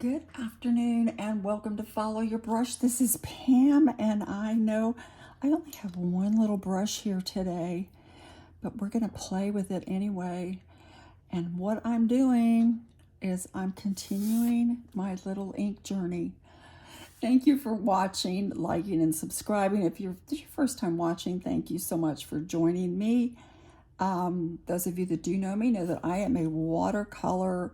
Good afternoon and welcome to Follow Your Brush. This is Pam, and I know I only have one little brush here today, but we're going to play with it anyway. And what I'm doing is I'm continuing my little ink journey. Thank you for watching, liking, and subscribing. If this is your first time watching, thank you so much for joining me. Those of you that do know me know that I am a watercolor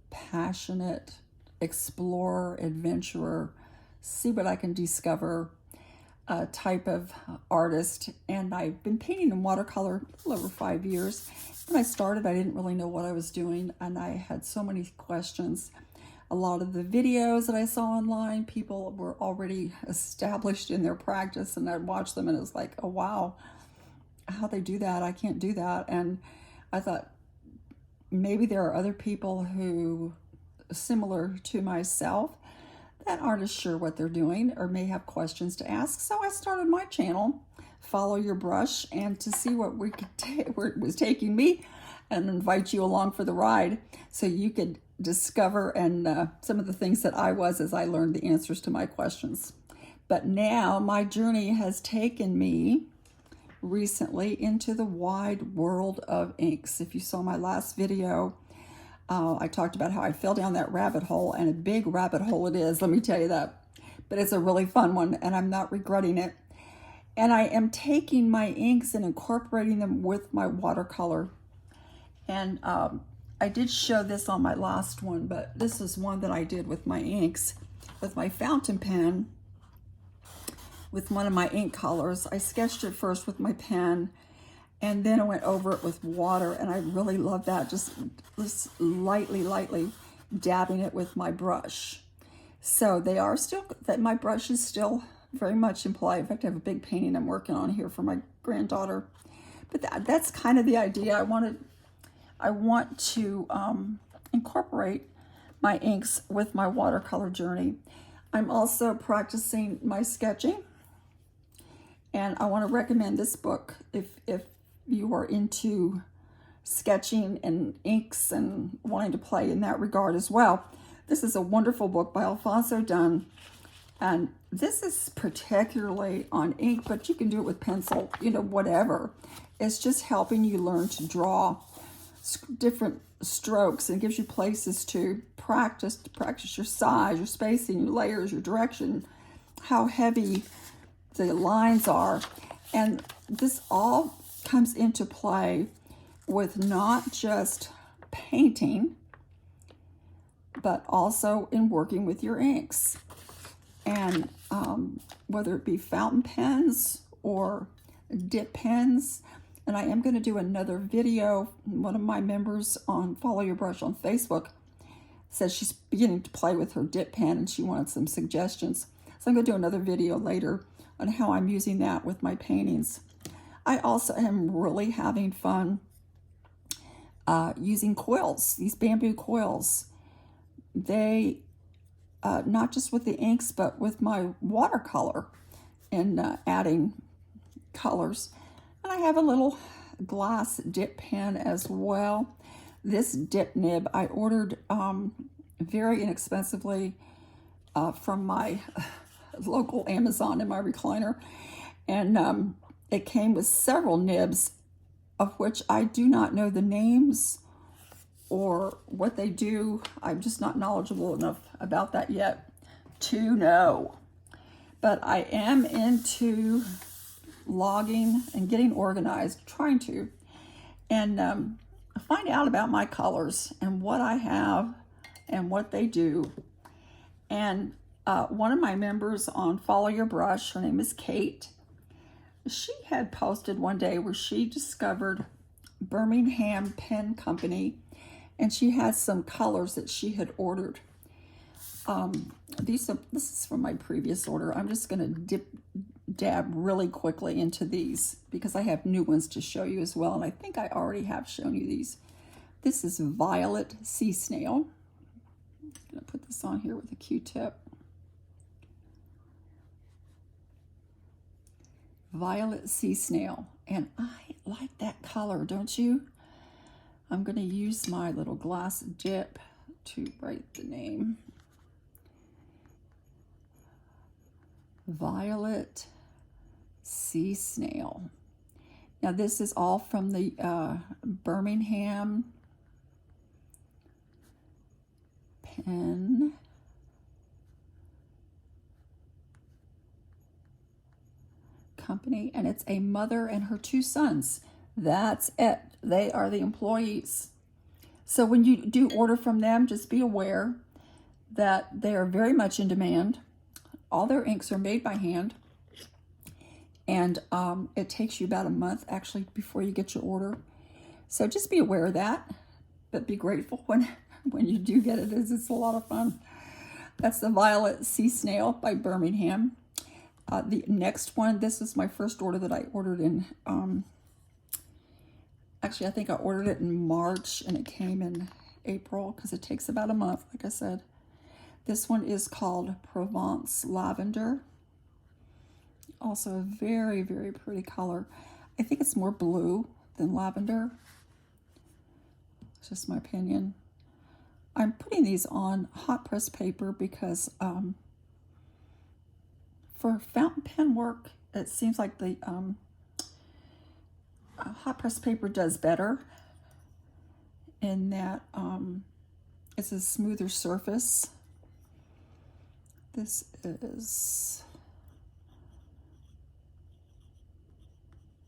passionate explorer, adventurer, see what I can discover type of artist. And I've been painting in watercolor a little over 5 years. When I started, I didn't really know what I was doing, and I had so many questions. A lot of the videos that I saw online, people were already established in their practice, and I'd watch them and it was like, oh wow, how they do that, I can't do that. And I thought maybe there are other people who similar to myself that aren't as sure what they're doing or may have questions to ask. So I started my channel, Follow Your Brush, and to see what we could where it was taking me, and invite you along for the ride so you could discover and some of the things that I was as I learned the answers to my questions. But now my journey has taken me recently into the wide world of inks. If you saw my last video, I talked about how I fell down that rabbit hole, and a big rabbit hole it is, let me tell you that. But it's a really fun one, and I'm not regretting it. And I am taking my inks and incorporating them with my watercolor. And I did show this on my last one, but this is one that I did with my inks, with my fountain pen, with one of my ink colors. I sketched it first with my pen, and then I went over it with water, and I really love that, just lightly dabbing it with my brush. So they are still, that my brush is still very much in play. In fact, I have a big painting I'm working on here for my granddaughter. But that's kind of the idea. I want to incorporate my inks with my watercolor journey. I'm also practicing my sketching, and I want to recommend this book if you are into sketching and inks and wanting to play in that regard as well. This is a wonderful book by Alfonso Dunn, and this is particularly on ink, but you can do it with pencil, whatever. It's just helping you learn to draw different strokes, and gives you places to practice your size, your spacing, your layers, your direction, how heavy the lines are. And this all comes into play with not just painting, but also in working with your inks. And whether it be fountain pens or dip pens. And I am going to do another video. One of my members on Follow Your Brush on Facebook says she's beginning to play with her dip pen and she wanted some suggestions. So I'm going to do another video later on how I'm using that with my paintings. I also am really having fun using quills, these bamboo quills. They, not just with the inks, but with my watercolor and adding colors. And I have a little glass dip pen as well. This dip nib I ordered very inexpensively from my local Amazon in my recliner. And it came with several nibs, of which I do not know the names or what they do. I'm just not knowledgeable enough about that yet to know. But I am into logging and getting organized, trying to, and find out about my colors and what I have and what they do. And one of my members on Follow Your Brush, her name is Kate, she had posted one day where she discovered Birmingham Pen Company, and she has some colors that she had ordered. This is from my previous order. I'm just going to dab really quickly into these because I have new ones to show you as well, and I think I already have shown you these. This is Violet Sea Snail. I'm going to put this on here with a Q-tip. Violet Sea Snail, and I like that color, don't you? I'm going to use my little glass dip to write the name. Violet Sea Snail. Now this is all from the Birmingham Pen Company, and it's a mother and her 2 sons. That's it. They are the employees. So when you do order from them, just be aware that they are very much in demand. All their inks are made by hand, and it takes you about a month actually before you get your order. So just be aware of that, but be grateful when you do get it. It's a lot of fun. That's the Violet Sea Snail by Birmingham. The next one, this is my first order that I ordered in, actually I think I ordered it in March and it came in April because it takes about a month, like I said. This one is called Provence Lavender. Also a very, very pretty color. I think it's more blue than lavender. It's just my opinion. I'm putting these on hot press paper because for fountain pen work, it seems like the hot press paper does better in that it's a smoother surface. This is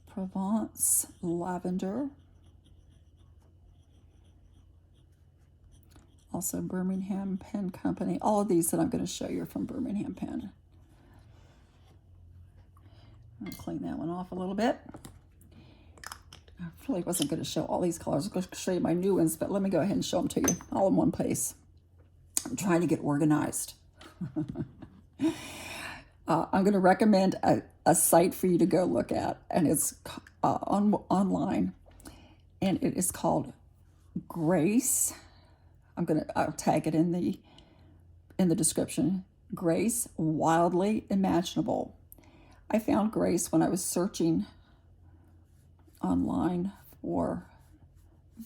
Provence Lavender. Also Birmingham Pen Company. All of these that I'm going to show you are from Birmingham Pen. I'll clean that one off a little bit. I really wasn't going to show all these colors. I'm going to show you my new ones, but let me go ahead and show them to you all in one place. I'm trying to get organized. I'm going to recommend a site for you to go look at, and it's online, and it is called Grace. I'll tag it in the description. Grace Wildly Imaginable. I found Grace when I was searching online for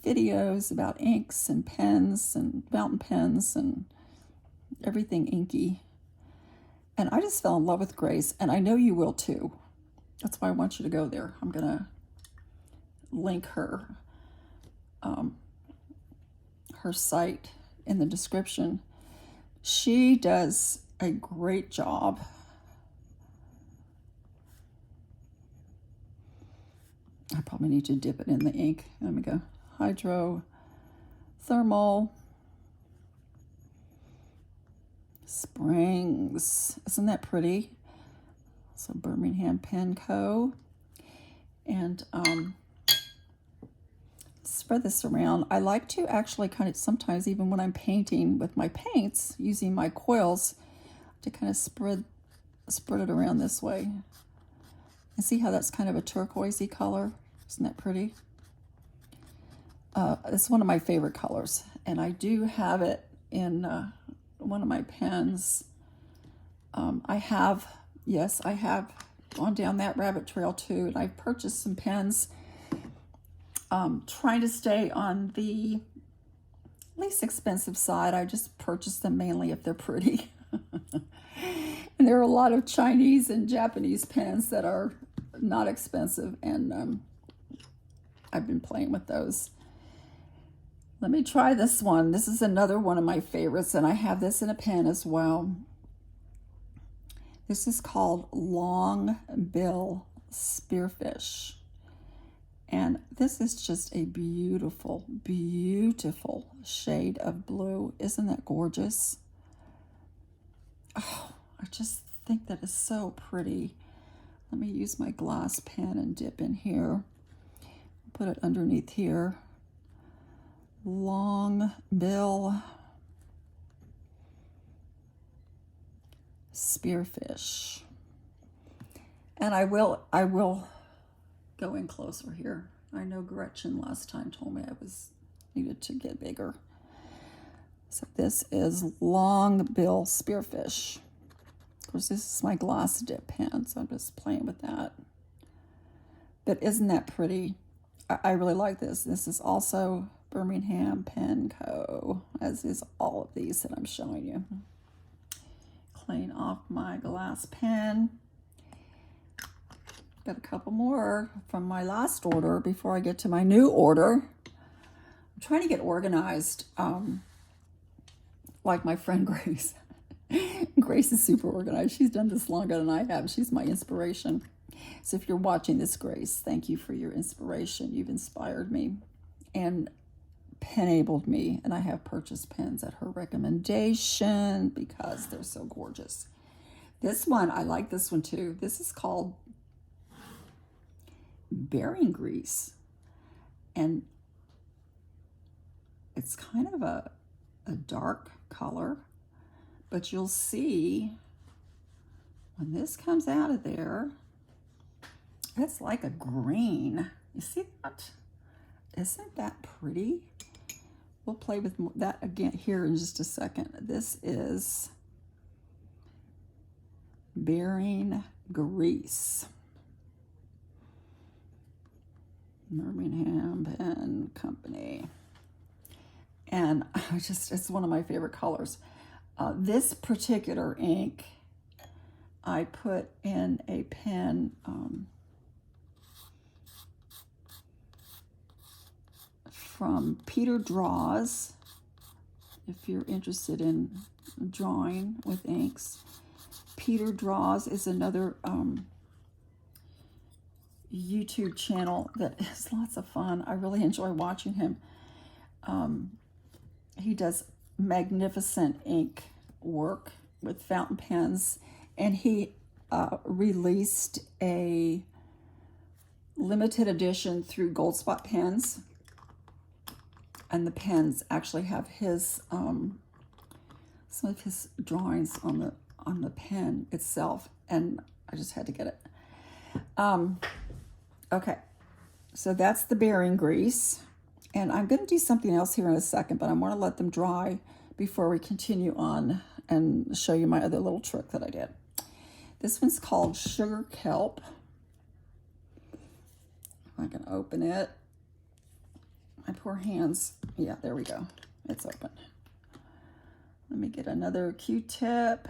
videos about inks and pens and fountain pens and everything inky. And I just fell in love with Grace, and I know you will too. That's why I want you to go there. I'm going to link her site in the description. She does a great job. I probably need to dip it in the ink. Let me go. Hydrothermal Springs. Isn't that pretty? So Birmingham Pen Co. And spread this around. I like to actually kind of sometimes, even when I'm painting with my paints, using my coils to kind of spread it around this way. And see how that's kind of a turquoisey color? Isn't that pretty? It's one of my favorite colors, and I do have it in one of my pens. I have gone down that rabbit trail too, and I've purchased some pens, trying to stay on the least expensive side. I just purchase them mainly if they're pretty. And there are a lot of Chinese and Japanese pens that are not expensive, and I've been playing with those. Let me try this one. This is another one of my favorites, and I have this in a pen as well. This is called Long Bill Spearfish. And this is just a beautiful, beautiful shade of blue. Isn't that gorgeous? Oh, I just think that is so pretty. Let me use my glass pen and dip in here. Put it underneath here. Long Bill Spearfish. And I will go in closer here. I know Gretchen last time told me I needed to get bigger. So this is Long Bill Spearfish. Of course, this is my glass dip pen, so I'm just playing with that. But isn't that pretty? I really like this. This is also Birmingham Pen Co., as is all of these that I'm showing you. clean off my glass pen. Got a couple more from my last order before I get to my new order. I'm trying to get organized, like my friend Grace. Grace is super organized. She's done this longer than I have. She's my inspiration. So if you're watching this, Grace, thank you for your inspiration. You've inspired me and pen-abled me, and I have purchased pens at her recommendation because they're so gorgeous. This one, I like this one too. This is called Bearing Grease, and it's kind of a dark color, but you'll see when this comes out of there, it's like a green. You see that? Isn't that pretty? We'll play with that again here in just a second. This is Bearing Grease. Birmingham Pen Company. And it's one of my favorite colors. This particular ink I put in a pen from Peter Draws. If you're interested in drawing with inks, Peter Draws is another YouTube channel that is lots of fun. I really enjoy watching him. He does magnificent ink work with fountain pens, and he released a limited edition through Goldspot Pens, and the pens actually have his some of his drawings on the pen itself, and I just had to get it. Okay, so that's the Bearing Grease, and I'm going to do something else here in a second, but I want to let them dry before we continue on and show you my other little trick that I did. This one's called Sugar Kelp. If I can open it. My poor hands. Yeah, there we go. It's open. Let me get another Q-tip.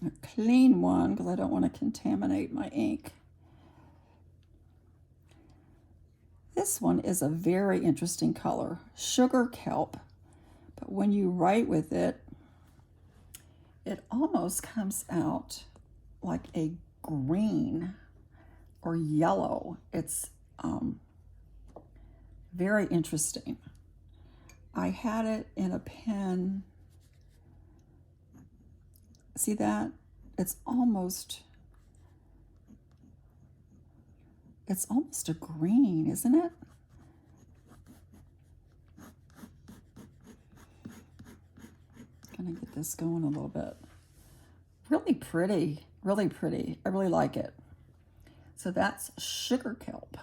A clean one, because I don't want to contaminate my ink. This one is a very interesting color, Sugar Kelp. But when you write with it, it almost comes out like a green or yellow. It's very interesting. I had it in a pen. See that? It's almost a green, isn't it? Gonna get this going a little bit. Really pretty, really pretty. I really like it. So that's Sugar Kelp.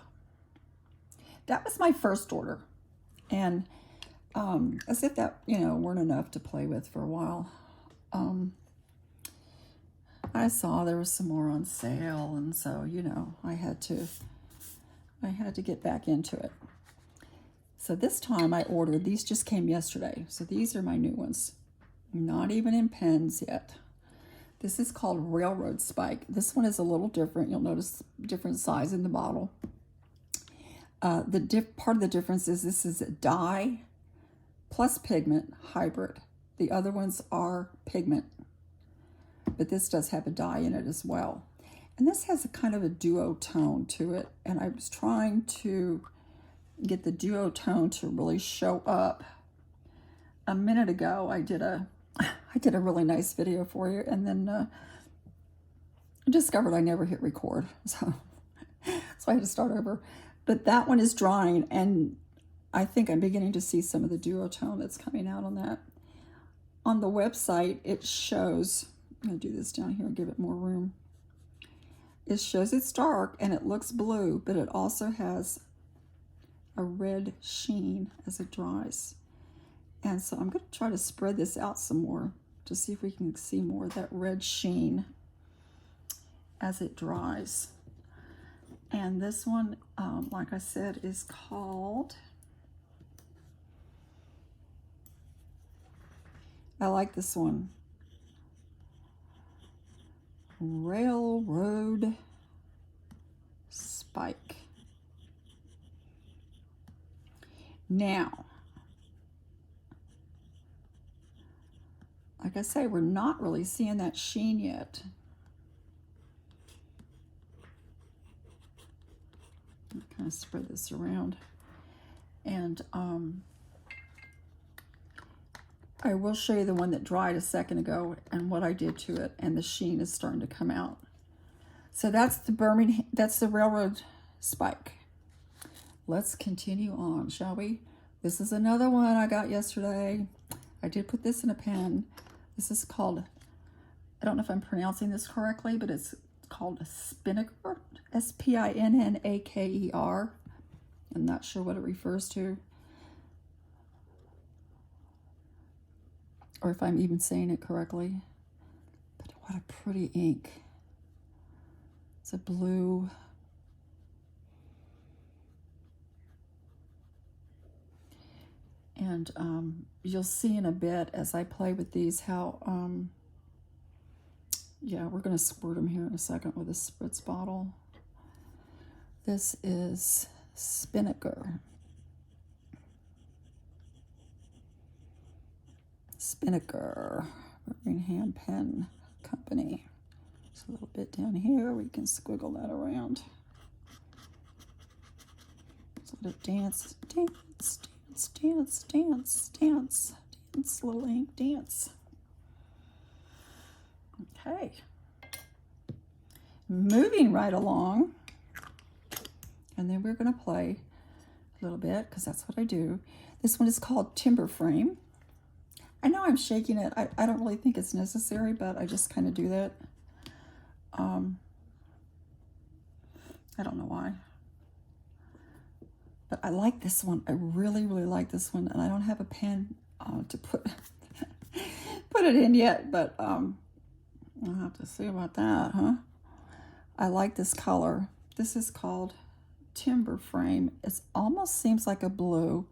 That was my first order. And as if that, weren't enough to play with for a while. I saw there was some more on sale, and so, I had to get back into it. So this time I ordered, these just came yesterday. So these are my new ones. Not even in pens yet. This is called Railroad Spike. This one is a little different. You'll notice different size in the bottle. Part of the difference is this is a dye plus pigment hybrid. The other ones are pigment, but this does have a dye in it as well. And this has a kind of a duotone to it. And I was trying to get the duotone to really show up. A minute ago, I did a really nice video for you, and then discovered I never hit record. So I had to start over. But that one is drying, and I think I'm beginning to see some of the duotone that's coming out on that. On the website, it shows, I'm going to do this down here and give it more room. It shows it's dark and it looks blue, but it also has a red sheen as it dries. And so I'm going to try to spread this out some more to see if we can see more of that red sheen as it dries. And this one, like I said, is called I like this one. Railroad Spike. Now, like I say, we're not really seeing that sheen yet. Kind of spread this around. And I will show you the one that dried a second ago and what I did to it, and the sheen is starting to come out. So that's the Railroad Spike. Let's continue on, shall we? This is another one I got yesterday. I did put this in a pen. This is called, I don't know if I'm pronouncing this correctly, but it's called Spinnaker, Spinnaker. I'm not sure what it refers to, or if I'm even saying it correctly. But what a pretty ink. It's a blue. And you'll see in a bit as I play with these how, yeah, we're going to squirt them here in a second with a spritz bottle. This is Spinnaker. Spinnaker, Birmingham Pen Company. There's a little bit down here where you can squiggle that around. So let it dance, dance, dance, dance, dance, dance, dance, little ink, dance. Okay. Moving right along. And then we're going to play a little bit because that's what I do. This one is called Timber Frame. I know I'm shaking it. I don't really think it's necessary, but I just kind of do that. I don't know why. But I like this one. I really, really like this one. And I don't have a pen to put it in yet, but I'll have to see about that, huh? I like this color. This is called Timber Frame. It almost seems like a blue,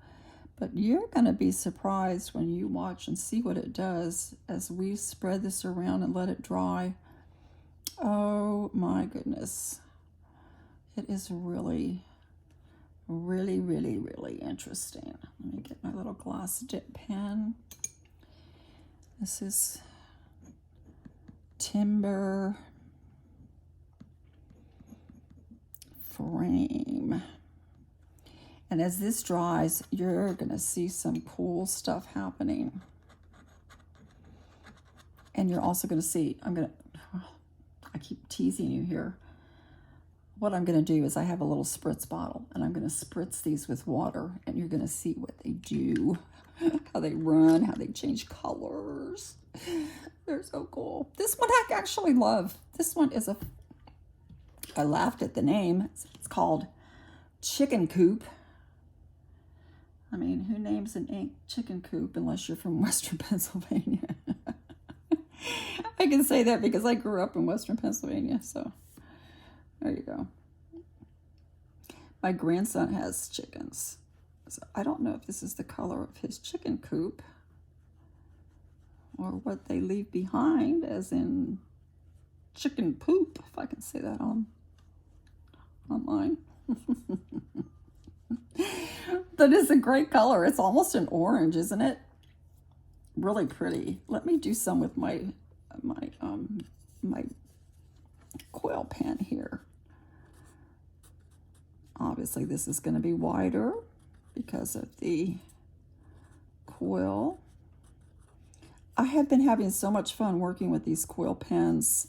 but you're going to be surprised when you watch and see what it does as we spread this around and let it dry. Oh my goodness. It is really, really, really, really interesting. Let me get my little gloss dip pen. This is Timber Frame. And as this dries, you're going to see some cool stuff happening. And you're also going to see, I keep teasing you here. What I'm going to do is I have a little spritz bottle, and I'm going to spritz these with water, and you're going to see what they do, how they run, how they change colors. They're so cool. This one I actually love. This one is I laughed at the name. It's called Chicken Coop. I mean, who names an ink Chicken Coop unless you're from Western Pennsylvania? I can say that because I grew up in Western Pennsylvania, so there you go. My grandson has chickens. So I don't know if this is the color of his chicken coop or what they leave behind, as in chicken poop, if I can say that online. But it's a great color. It's almost an orange, isn't it? Really pretty. Let me do some with my quill pen here. Obviously, this is going to be wider because of the quill. I have been having so much fun working with these quill pens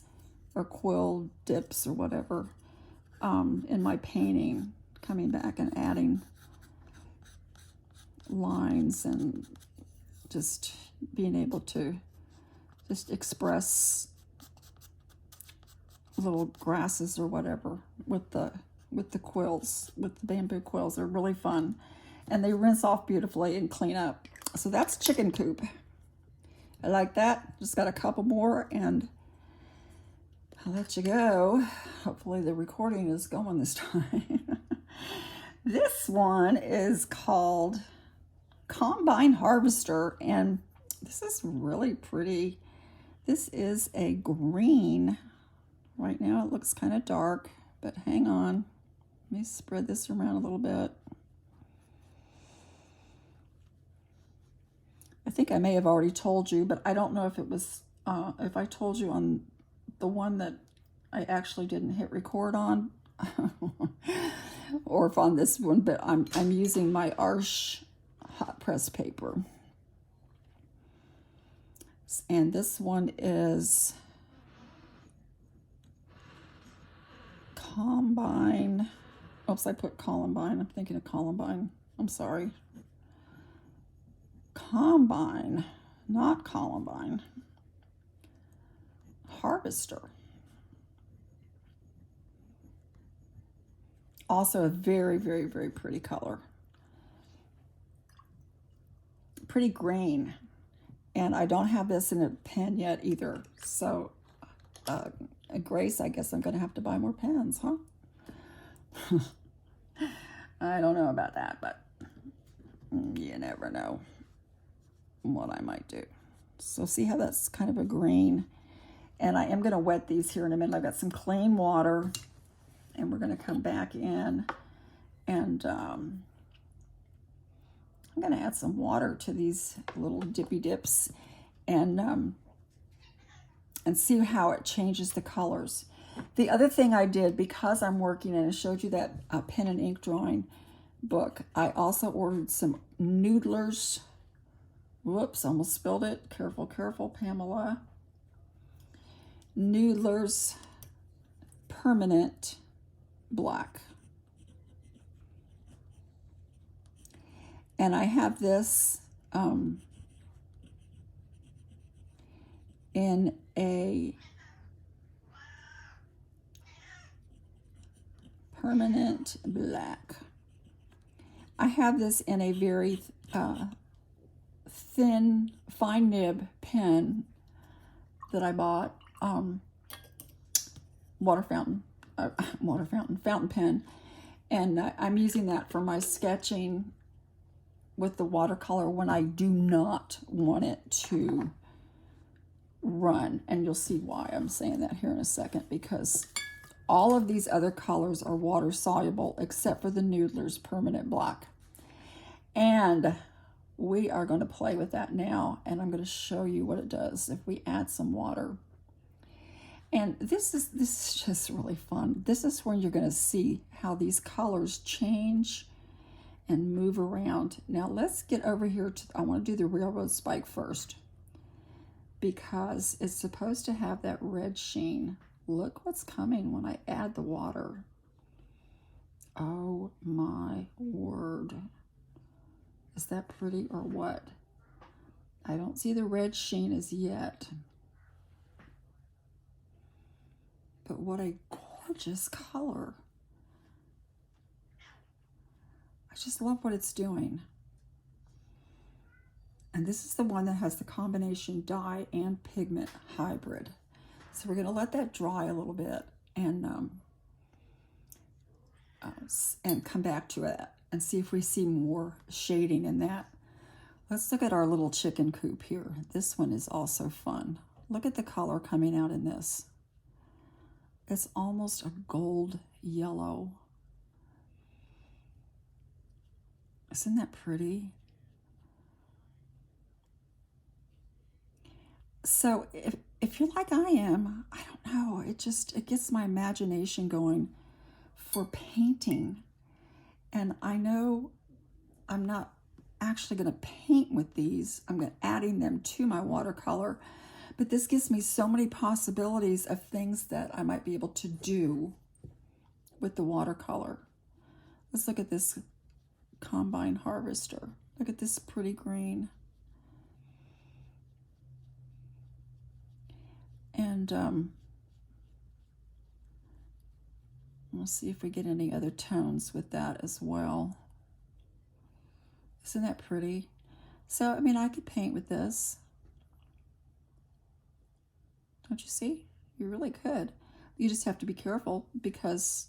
or quill dips or whatever in my painting, coming back and adding lines and just being able to just express little grasses or whatever with the quills, with the bamboo quills. They're really fun, and they rinse off beautifully and clean up. So that's Chicken Coop. I like that. Just got a couple more and I'll let you go. Hopefully the recording is going this time. This one is called Combine Harvester, and This is really pretty. This is a green. Right now it looks kind of dark, but hang on. Let me spread this around a little bit. I think I may have already told you, but I don't know if it was, if I told you on the one that I actually didn't hit record on, or if on this one, but I'm using my Arches hot press paper. And this one is Combine. Oops, I put Columbine. I'm thinking of Columbine. I'm sorry. Combine, not Columbine. Harvester. Also a very, very, very pretty color. Pretty grain. And I don't have this in a pen yet either. So, Grace, I guess I'm going to have to buy more pens, huh? I don't know about that, but you never know what I might do. So see how that's kind of a green. And I am going to wet these here in a minute. I've got some clean water, and we're going to come back in, and I'm going to add some water to these little dippy dips, and see how it changes the colors. The other thing I did, because I'm working, and I showed you that pen and ink drawing book, I also ordered some Noodlers. Whoops, almost spilled it. Careful, careful, Pamela. Noodlers Permanent Black. And I have this in a permanent black. I have this in a very thin, fine nib pen that I bought, fountain pen, and I'm using that for my sketching with the watercolor when I do not want it to run. And you'll see why I'm saying that here in a second, because all of these other colors are water soluble except for the Noodlers Permanent Black. And we are going to play with that now, and I'm going to show you what it does if we add some water. And this is just really fun. This is when you're going to see how these colors change and move around. Now let's get over here to, I want to do the railroad spike first, because it's supposed to have that red sheen. Look what's coming when I add the water. Oh my word. Is that pretty or what? I don't see the red sheen as yet. But what a gorgeous color. I just love what it's doing. And this is the one that has the combination dye and pigment hybrid. So we're going to let that dry a little bit, and come back to it and see if we see more shading in that. Let's look at our little chicken coop here. This one is also fun. Look at the color coming out in this. It's almost a gold yellow. Isn't that pretty? So if you're like I am, I don't know, it gets my imagination going for painting. And I know I'm not actually going to paint with these. I'm adding them to my watercolor. But this gives me so many possibilities of things that I might be able to do with the watercolor. Let's look at this Combine Harvester. Look at this pretty green. And we'll see if we get any other tones with that as well. Isn't that pretty? So, I mean, I could paint with this. Don't you see? You really could. You just have to be careful, because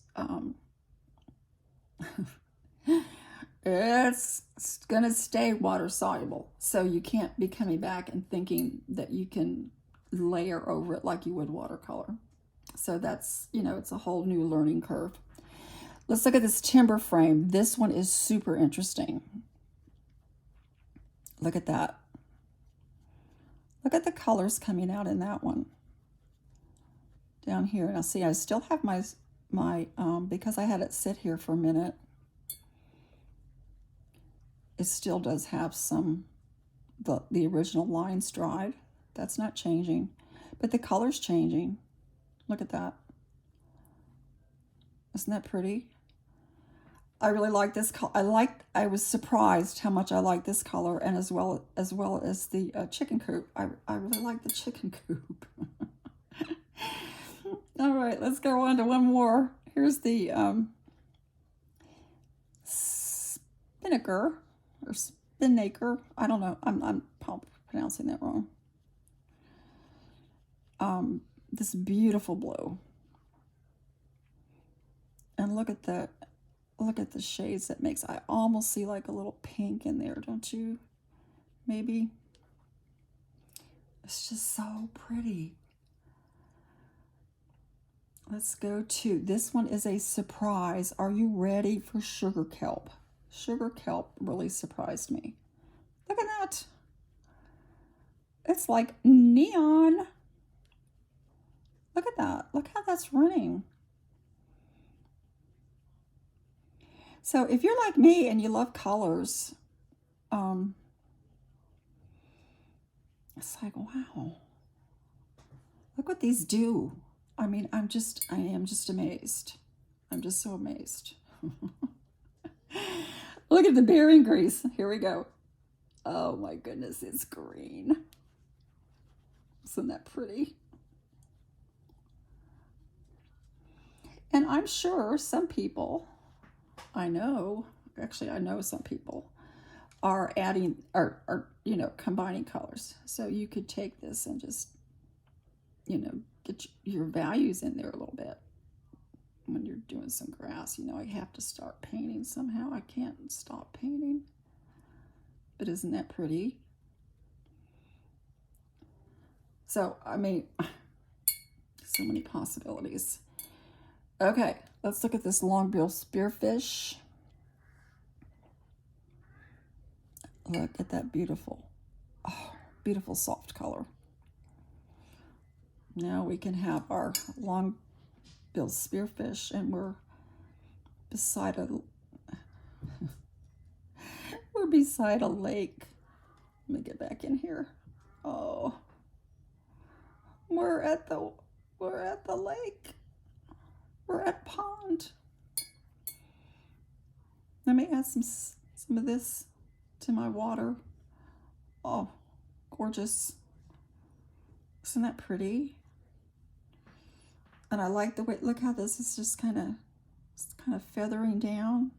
it's going to stay water soluble. So you can't be coming back and thinking that you can layer over it like you would watercolor. So that's, you know, it's a whole new learning curve. Let's look at this timber frame. This one is super interesting. Look at that. Look at the colors coming out in that one. Down here. Now see, I still have my because I had it sit here for a minute, it still does have some, the original lines dried. That's not changing, but the color's changing. Look at that. Isn't that pretty? I really like this color. I was surprised how much I like this color, and as well as the chicken coop. I really like the chicken coop. All right, let's go on to one more. Here's the spinnaker or spinnaker. I don't know. I'm probably pronouncing that wrong. This beautiful blue, and look at the shades that makes. I almost see like a little pink in there, don't you? Maybe. It's just so pretty. Let's go to, this one is a surprise. Are you ready for sugar kelp? Sugar kelp really surprised me. Look at that. It's like neon. Look at that. Look how that's running. So if you're like me and you love colors, it's like, wow. Look what these do. I mean, I am just amazed. I'm just so amazed. Look at the bearing grease. Here we go. Oh my goodness, it's green. Isn't that pretty? And I'm sure some people, I know some people are adding, or you know, combining colors. So you could take this and just, you know, get your values in there a little bit. When you're doing some grass, you know, I have to start painting somehow. I can't stop painting. But isn't that pretty? So, I mean, so many possibilities. Okay, let's look at this long-billed spearfish. Look at that beautiful, beautiful soft color. Now we can have our long-billed spearfish, and we're beside a lake. Let me get back in here. Oh, we're at the lake. We're at a pond. Let me add some of this to my water. Oh, gorgeous. Isn't that pretty? And I like the way, look how this is just kind of feathering down,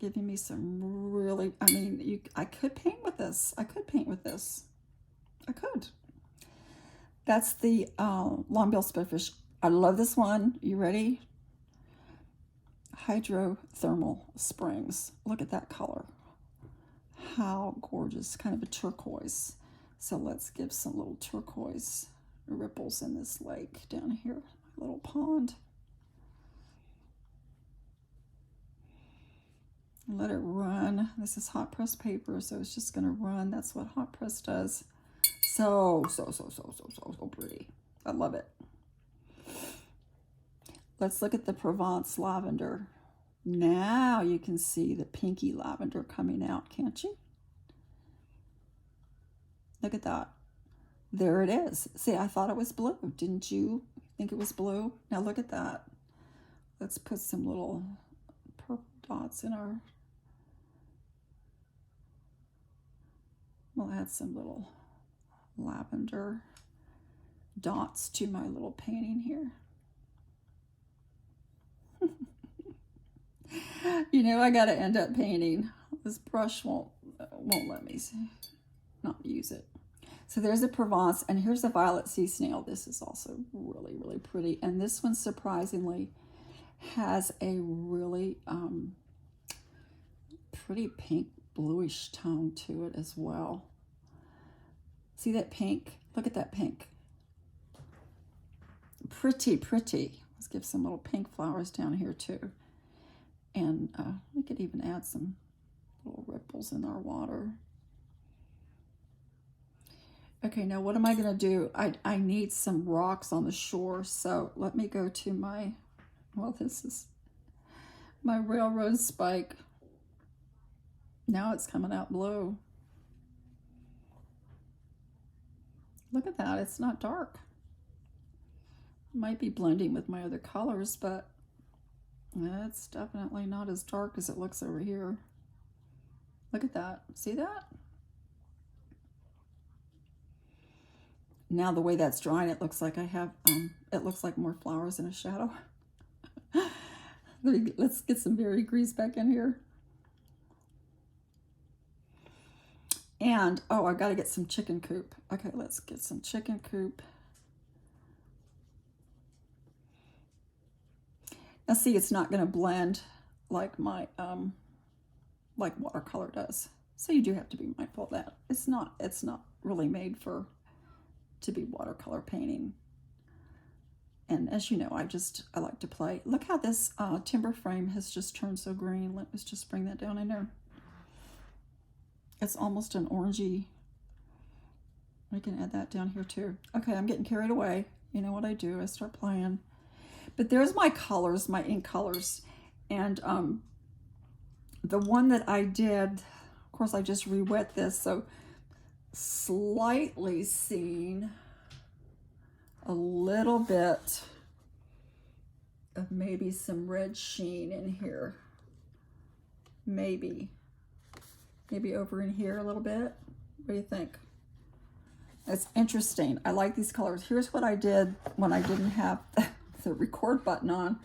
giving me some really, I mean, I could paint with this. I could. That's the long-billed spearfish. I love this one. You ready? Hydrothermal springs. Look at that color. How gorgeous. Kind of a turquoise. So let's give some little turquoise ripples in this lake down here. My little pond. Let it run. This is hot press paper, so it's just going to run. That's what hot press does. So pretty. I love it. Let's look at the Provence lavender. Now you can see the pinky lavender coming out, can't you? Look at that. There it is. See, I thought it was blue. Didn't you think it was blue? Now look at that. Let's put some little purple dots in our... We'll add some little lavender dots to my little painting here. You know, I got to end up painting. This brush won't let me not use it. So there's a Provence, and here's a violet sea snail. This is also really, really pretty. And this one, surprisingly, has a really pretty pink bluish tone to it as well. See that pink? Look at that pink. Pretty, pretty. Let's give some little pink flowers down here too. And we could even add some little ripples in our water. Okay, now what am I going to do? I need some rocks on the shore, so let me go to my, well, this is my railroad spike. Now it's coming out blue. Look at that, it's not dark. It might be blending with my other colors, but it's definitely not as dark as it looks over here. Look at that, see that? Now the way that's drying, it looks like I have, it looks like more flowers in a shadow. Let's get some berry grease back in here. And, oh, I gotta get some chicken coop. Okay, let's get some chicken coop. Now see, it's not gonna blend like my, like watercolor does. So you do have to be mindful of that. It's not really made to be watercolor painting. And as you know, I like to play. Look how this timber frame has just turned so green. Let me just bring that down in there. It's almost an orangey. We can add that down here too. Okay, I'm getting carried away. You know what I do, I start playing. But there's my colors, my ink colors. And the one that I did, of course I just re-wet this, so slightly seeing a little bit of maybe some red sheen in here. Maybe over in here a little bit. What do you think? It's interesting. I like these colors. Here's what I did when I didn't have the record button on.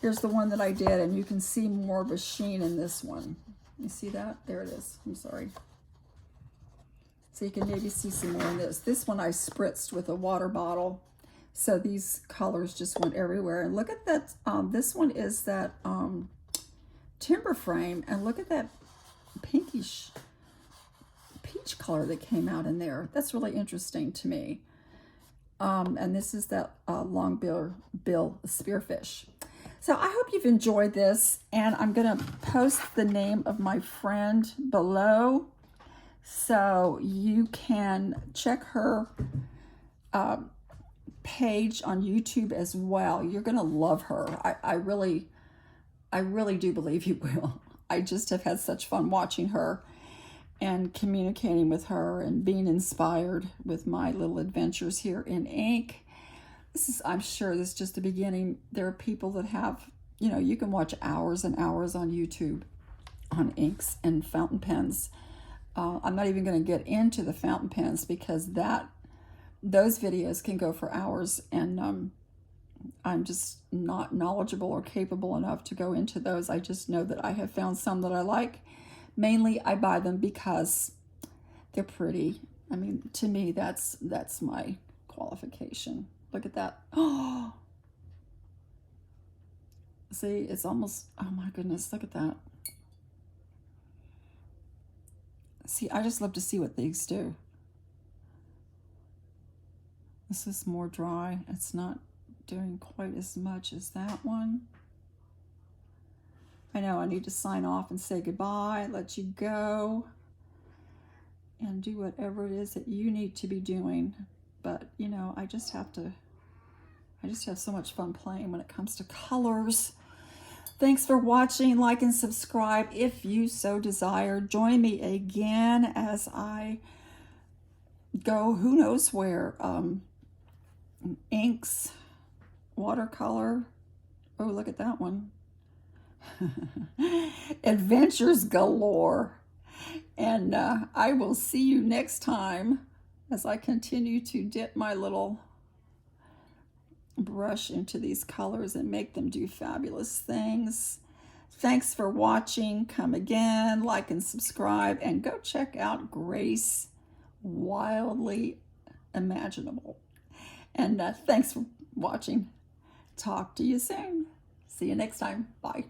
Here's the one that I did, and you can see more of a sheen in this one. You see that? There it is. I'm sorry. So you can maybe see some more in this. This one I spritzed with a water bottle. So these colors just went everywhere. And look at that. This one is that timber frame. And look at that pinkish peach color that came out in there. That's really interesting to me. And this is that long bill spearfish. So I hope you've enjoyed this. And I'm going to post the name of my friend below, so you can check her page on YouTube as well. You're gonna love her. I really do believe you will. I just have had such fun watching her and communicating with her and being inspired with my little adventures here in ink. I'm sure this is just the beginning. There are people that have, you know, you can watch hours and hours on YouTube on inks and fountain pens. I'm not even going to get into the fountain pens because those videos can go for hours, and I'm just not knowledgeable or capable enough to go into those. I just know that I have found some that I like. Mainly I buy them because they're pretty. I mean, to me, that's my qualification. Look at that. Oh, see, it's almost, oh my goodness, look at that. See, I just love to see what these do. This is more dry. It's not doing quite as much as that one. I know I need to sign off and say goodbye, let you go, and do whatever it is that you need to be doing. But, you know, I just have so much fun playing when it comes to colors. Thanks for watching. Like and subscribe if you so desire. Join me again as I go who knows where. Inks, watercolor. Oh, look at that one. Adventures galore. And I will see you next time as I continue to dip my little brush into these colors and make them do fabulous things. Thanks for watching. Come again, like and subscribe, and go check out Grace Wildly Imaginable. And thanks for watching. Talk to you soon. See you next time. Bye.